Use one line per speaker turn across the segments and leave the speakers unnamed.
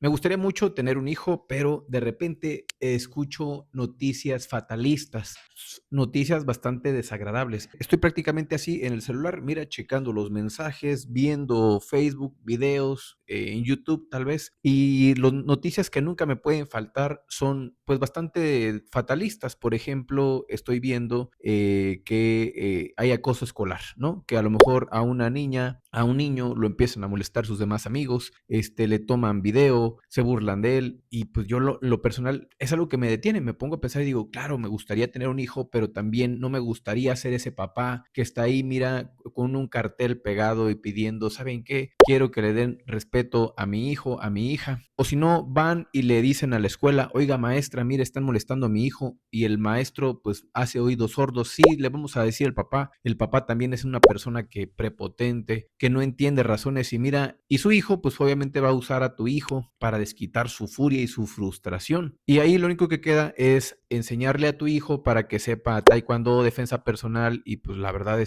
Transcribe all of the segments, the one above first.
Me gustaría mucho tener un hijo, pero de repente escucho noticias fatalistas, noticias bastante desagradables. Estoy prácticamente así en el celular, mira, checando los mensajes, viendo Facebook, videos, en YouTube tal vez, y las noticias que nunca me pueden faltar son pues bastante fatalistas. Por ejemplo, estoy viendo que hay acoso escolar, ¿no? Que a lo mejor a una niña, a un niño lo empiezan a molestar sus demás amigos, le toman video, se burlan de él, y pues yo lo personal es algo que me detiene. Me pongo a pensar y digo, claro, me gustaría tener un hijo, pero también no me gustaría ser ese papá que está ahí, mira, con un cartel pegado y pidiendo, ¿saben qué? Quiero que le den respeto a mi hijo, a mi hija. O si no, van y le dicen a la escuela, oiga maestra, mire, están molestando a mi hijo, y el maestro pues hace oídos sordos. Sí, le vamos a decir al papá. El papá también es una persona que prepotente, que no entiende razones, y mira, y su hijo pues obviamente va a usar a tu hijo para desquitar su furia y su frustración. Y ahí lo único que queda es enseñarle a tu hijo para que sepa taekwondo, defensa personal, y pues la verdad,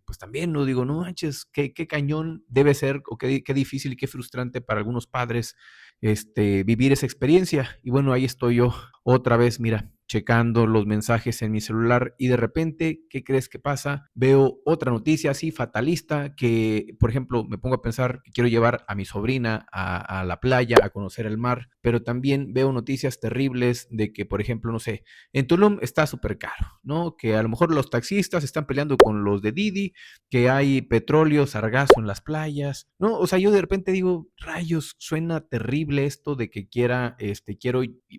pues también no digo, no manches, qué cañón debe ser, o qué difícil y qué frustrante para algunos padres, vivir esa experiencia. Y bueno, ahí estoy yo otra vez, mira, checando los mensajes en mi celular, y de repente, ¿qué crees que pasa? Veo otra noticia así fatalista que, por ejemplo, me pongo a pensar que quiero llevar a mi sobrina a la playa, a conocer el mar, pero también veo noticias terribles de que, por ejemplo, no sé, en Tulum está súper caro, ¿no? Que a lo mejor los taxistas están peleando con los de Didi, que hay petróleo, sargazo en las playas, ¿no? O sea, yo de repente digo, rayos, suena terrible esto de que quiero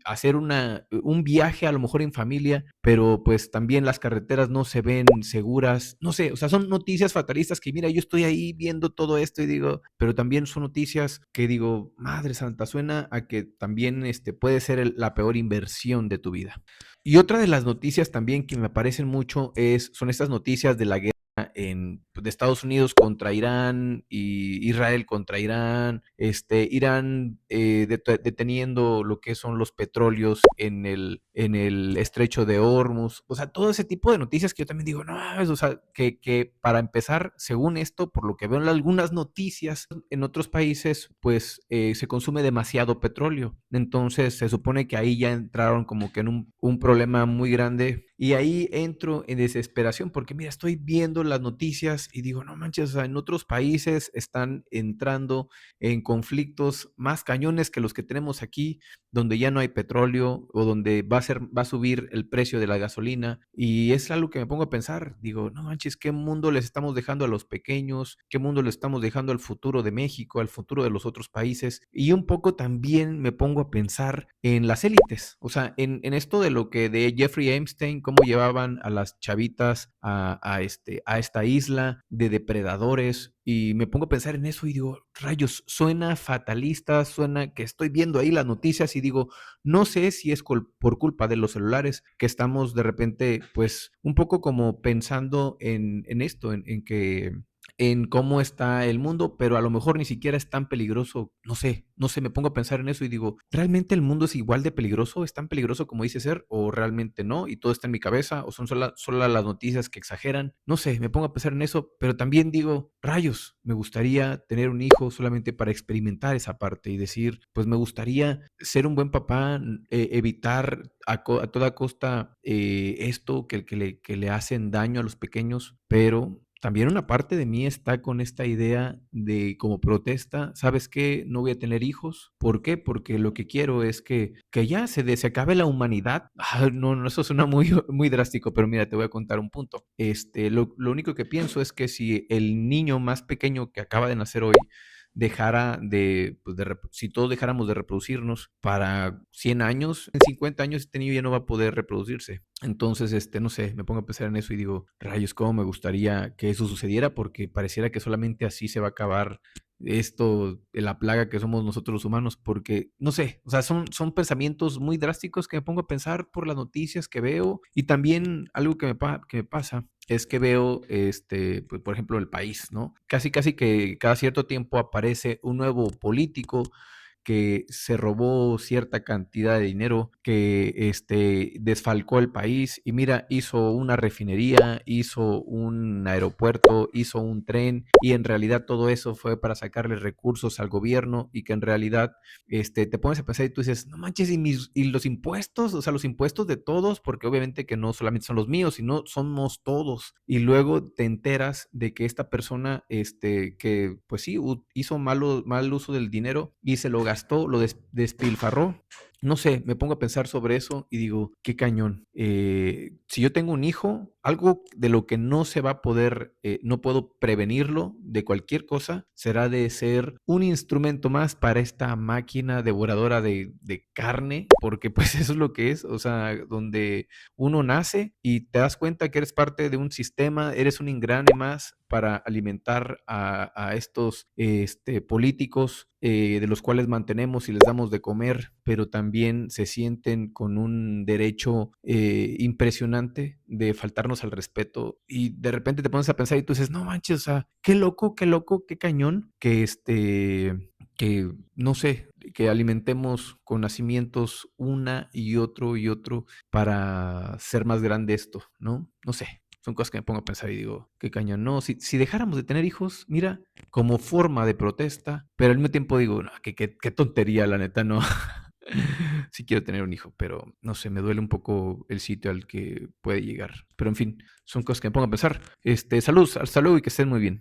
hacer un viaje a lo mejor en familia, pero pues también las carreteras no se ven seguras, no sé, o sea, son noticias fatalistas que mira, yo estoy ahí viendo todo esto y digo, pero también son noticias que digo, madre santa, suena a que también puede ser la peor inversión de tu vida. Y otra de las noticias también que me aparecen mucho son estas noticias de la guerra de Estados Unidos contra Irán, y Israel contra Irán, Irán deteniendo lo que son los petróleos en el estrecho de Hormuz. O sea, todo ese tipo de noticias que yo también digo, no, o sea, que para empezar, según esto, por lo que veo en algunas noticias, en otros países, pues se consume demasiado petróleo. Entonces se supone que ahí ya entraron como que en un problema muy grande, y ahí entro en desesperación porque mira, estoy viendo las noticias y digo, no manches, o sea, en otros países están entrando en conflictos más cañones que los que tenemos aquí, donde ya no hay petróleo, o donde va a subir el precio de la gasolina, y es algo que me pongo a pensar, digo, no manches, ¿qué mundo les estamos dejando a los pequeños? ¿Qué mundo le estamos dejando al futuro de México, al futuro de los otros países? Y un poco también me pongo a pensar en las élites, o sea, en esto de lo que de Jeffrey Epstein, cómo llevaban a las chavitas a esta isla de depredadores, y me pongo a pensar en eso y digo, rayos, suena fatalista, suena que estoy viendo ahí las noticias y digo, no sé si es por culpa de los celulares que estamos de repente, pues, un poco como pensando en esto, en cómo está el mundo, pero a lo mejor ni siquiera es tan peligroso, no sé, me pongo a pensar en eso y digo, ¿realmente el mundo es igual de peligroso? ¿Es tan peligroso como dice ser? ¿O realmente no? ¿Y todo está en mi cabeza? ¿O son solo las noticias que exageran? No sé, me pongo a pensar en eso, pero también digo, rayos, me gustaría tener un hijo solamente para experimentar esa parte y decir, pues me gustaría ser un buen papá, evitar a toda costa esto que le hacen daño a los pequeños, pero también una parte de mí está con esta idea de como protesta, ¿sabes qué? No voy a tener hijos. ¿Por qué? Porque lo que quiero es que ya se acabe la humanidad. No, no, eso suena muy, muy drástico, pero mira, te voy a contar un punto. Lo único que pienso es que si el niño más pequeño que acaba de nacer hoy dejara si todos dejáramos de reproducirnos para 100 años, en 50 años este niño ya no va a poder reproducirse. Entonces, no sé, me pongo a pensar en eso y digo, rayos, cómo me gustaría que eso sucediera, porque pareciera que solamente así se va a acabar esto, la plaga que somos nosotros los humanos, porque, no sé, o sea, son pensamientos muy drásticos que me pongo a pensar por las noticias que veo, y también algo que me pasa es que veo, pues, por ejemplo, el país, ¿no? Casi, casi que cada cierto tiempo aparece un nuevo político que se robó cierta cantidad de dinero, que desfalcó el país y mira, hizo una refinería, hizo un aeropuerto, hizo un tren y en realidad todo eso fue para sacarle recursos al gobierno y que en realidad te pones a pensar y tú dices, no manches, y los impuestos, o sea, los impuestos de todos, porque obviamente que no solamente son los míos, sino somos todos. Y luego te enteras de que esta persona, que pues sí, hizo mal uso del dinero y se lo gastó, lo despilfarró. No sé, me pongo a pensar sobre eso y digo, qué cañón. Si yo tengo un hijo, algo de lo que no se va a poder, no puedo prevenirlo de cualquier cosa, será de ser un instrumento más para esta máquina devoradora de carne, porque pues eso es lo que es, o sea, donde uno nace y te das cuenta que eres parte de un sistema, eres un engrane más para alimentar a estos políticos de los cuales mantenemos y les damos de comer, pero también se sienten con un derecho impresionante de faltarnos al respeto y de repente te pones a pensar y tú dices, no manches, o sea, qué loco, qué cañón que no sé, que alimentemos con nacimientos una y otro para ser más grande esto, ¿no? No sé, son cosas que me pongo a pensar y digo, qué cañón. No, si dejáramos de tener hijos, mira, como forma de protesta, pero al mismo tiempo digo, no, qué tontería, la neta, no. Sí quiero tener un hijo, pero no sé, me duele un poco el sitio al que puede llegar. Pero en fin, son cosas que me pongo a pensar. Saludos, hasta luego y que estén muy bien.